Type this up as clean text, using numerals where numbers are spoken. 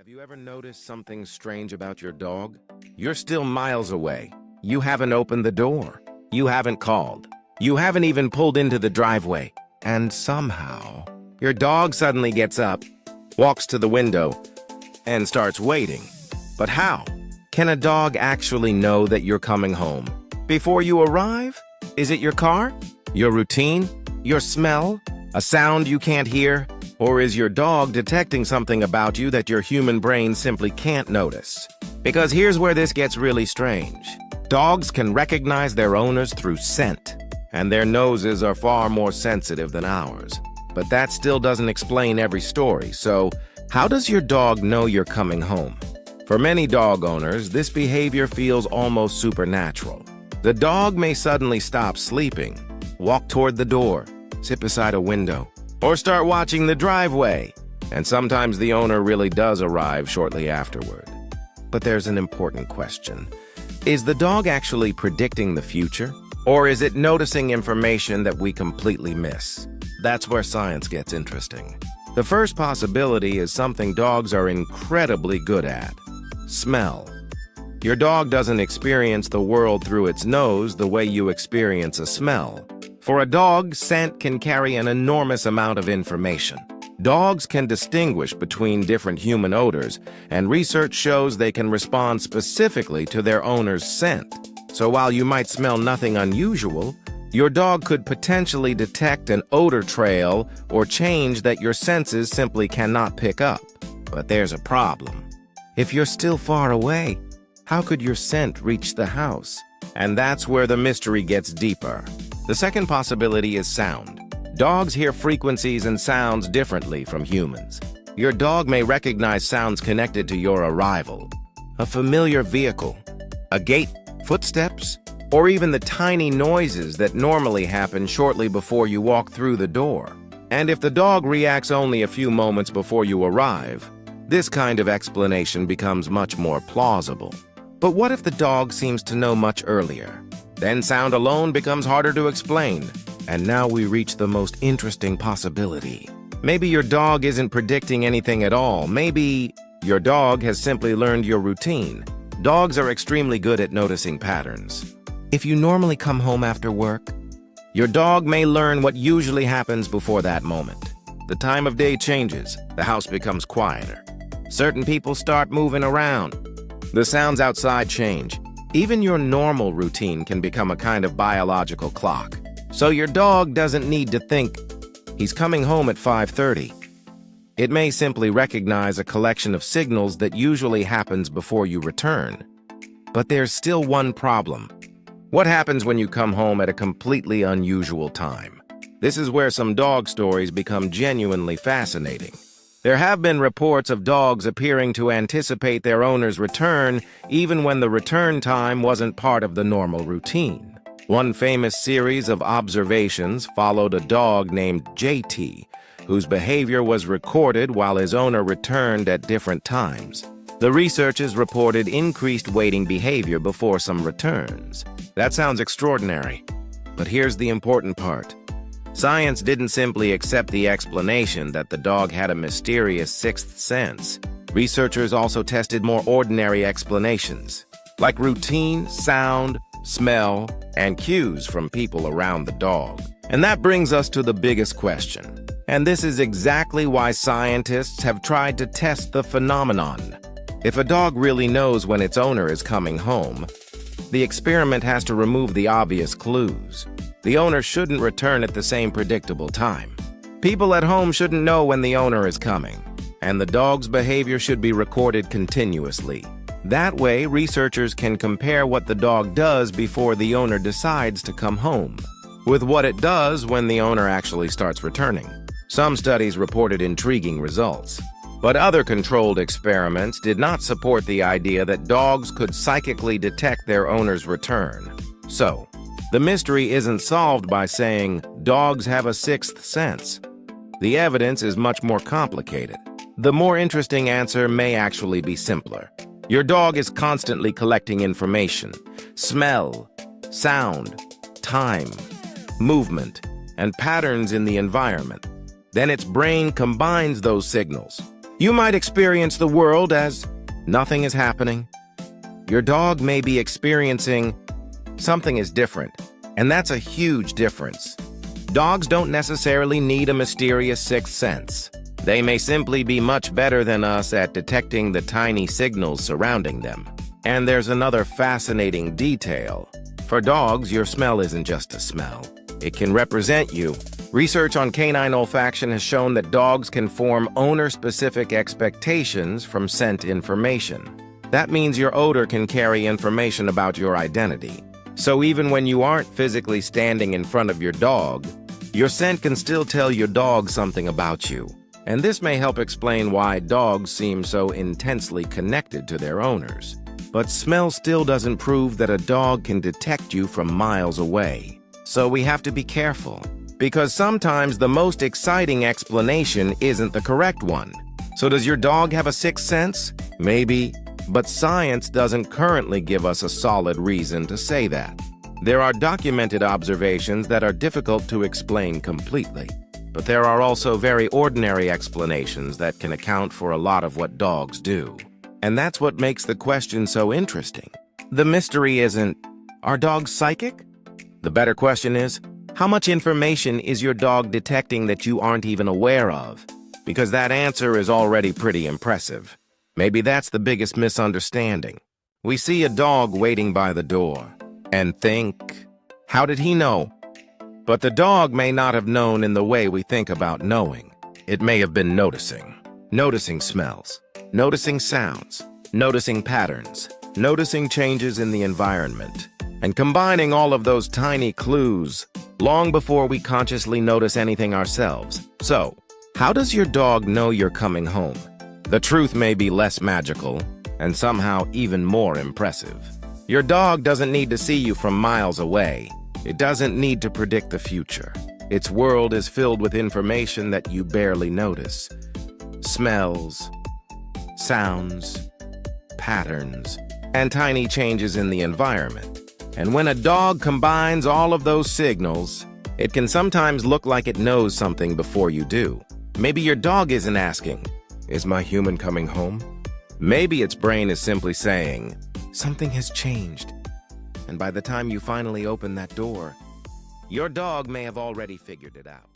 Have you ever noticed something strange about your dog? You're still miles away. You haven't opened the door. You haven't called. You haven't even pulled into the driveway. And somehow, your dog suddenly gets up, walks to the window, and starts waiting. But how? Can a dog actually know that you're coming home before you arrive? Is it your car? Your routine? Your smell? A sound you can't hear? Or is your dog detecting something about you that your human brain simply can't notice? Because here's where this gets really strange. Dogs can recognize their owners through scent, and their noses are far more sensitive than ours. But that still doesn't explain every story, so how does your dog know you're coming home? For many dog owners, this behavior feels almost supernatural. The dog may suddenly stop sleeping, walk toward the door, sit beside a window, or start watching the driveway. And sometimes the owner really does arrive shortly afterward. But there's an important question. Is the dog actually predicting the future? Or is it noticing information that we completely miss? That's where science gets interesting. The first possibility is something dogs are incredibly good at: smell. Your dog doesn't experience the world through its nose the way you experience a smell. For a dog, scent can carry an enormous amount of information. Dogs can distinguish between different human odors, and research shows they can respond specifically to their owner's scent. So while you might smell nothing unusual, your dog could potentially detect an odor trail or change that your senses simply cannot pick up. But there's a problem. If you're still far away, how could your scent reach the house? And that's where the mystery gets deeper. The second possibility is sound. Dogs hear frequencies and sounds differently from humans. Your dog may recognize sounds connected to your arrival: a familiar vehicle, a gate, footsteps, or even the tiny noises that normally happen shortly before you walk through the door. And if the dog reacts only a few moments before you arrive, this kind of explanation becomes much more plausible. But what if the dog seems to know much earlier? Then sound alone becomes harder to explain. And now we reach the most interesting possibility. Maybe your dog isn't predicting anything at all. Maybe your dog has simply learned your routine. Dogs are extremely good at noticing patterns. If you normally come home after work, your dog may learn what usually happens before that moment. The time of day changes. The house becomes quieter. Certain people start moving around. The sounds outside change. Even your normal routine can become a kind of biological clock. So your dog doesn't need to think, he's coming home at 5:30. It may simply recognize a collection of signals that usually happens before you return. But there's still one problem. What happens when you come home at a completely unusual time? This is where some dog stories become genuinely fascinating. There have been reports of dogs appearing to anticipate their owner's return even when the return time wasn't part of the normal routine. One famous series of observations followed a dog named JT, whose behavior was recorded while his owner returned at different times. The researchers reported increased waiting behavior before some returns. That sounds extraordinary, but here's the important part. Science didn't simply accept the explanation that the dog had a mysterious sixth sense. Researchers also tested more ordinary explanations, like routine, sound, smell, and cues from people around the dog. And that brings us to the biggest question. And this is exactly why scientists have tried to test the phenomenon. If a dog really knows when its owner is coming home, the experiment has to remove the obvious clues. The owner shouldn't return at the same predictable time. People at home shouldn't know when the owner is coming, and the dog's behavior should be recorded continuously. That way, researchers can compare what the dog does before the owner decides to come home with what it does when the owner actually starts returning. Some studies reported intriguing results, but other controlled experiments did not support the idea that dogs could psychically detect their owner's return. So, the mystery isn't solved by saying dogs have a sixth sense. The evidence is much more complicated. The more interesting answer may actually be simpler. Your dog is constantly collecting information: smell, sound, time, movement, and patterns in the environment. Then its brain combines those signals, You might experience the world as nothing is happening. Your dog may be experiencing something is different, and that's a huge difference. Dogs don't necessarily need a mysterious sixth sense. They may simply be much better than us at detecting the tiny signals surrounding them. And there's another fascinating detail. For dogs, your smell isn't just a smell. It can represent you. Research on canine olfaction has shown that dogs can form owner-specific expectations from scent information. That means your odor can carry information about your identity. So even when you aren't physically standing in front of your dog, your scent can still tell your dog something about you. And this may help explain why dogs seem so intensely connected to their owners. But smell still doesn't prove that a dog can detect you from miles away. So we have to be careful, because sometimes the most exciting explanation isn't the correct one. So does your dog have a sixth sense? Maybe, but science doesn't currently give us a solid reason to say that. There are documented observations that are difficult to explain completely, but there are also very ordinary explanations that can account for a lot of what dogs do. And that's what makes the question so interesting. The mystery isn't, are dogs psychic? The better question is, how much information is your dog detecting that you aren't even aware of? Because that answer is already pretty impressive. Maybe that's the biggest misunderstanding. We see a dog waiting by the door and think, how did he know? But the dog may not have known in the way we think about knowing. It may have been noticing smells, noticing sounds, noticing patterns, noticing changes in the environment, and combining all of those tiny clues long before we consciously notice anything ourselves. So, how does your dog know you're coming home? The truth may be less magical and somehow even more impressive. Your dog doesn't need to see you from miles away. It doesn't need to predict the future. Its world is filled with information that you barely notice. Smells, sounds, patterns, and tiny changes in the environment. And when a dog combines all of those signals, it can sometimes look like it knows something before you do. Maybe your dog isn't asking, "Is my human coming home?" Maybe its brain is simply saying, "Something has changed." And by the time you finally open that door, your dog may have already figured it out.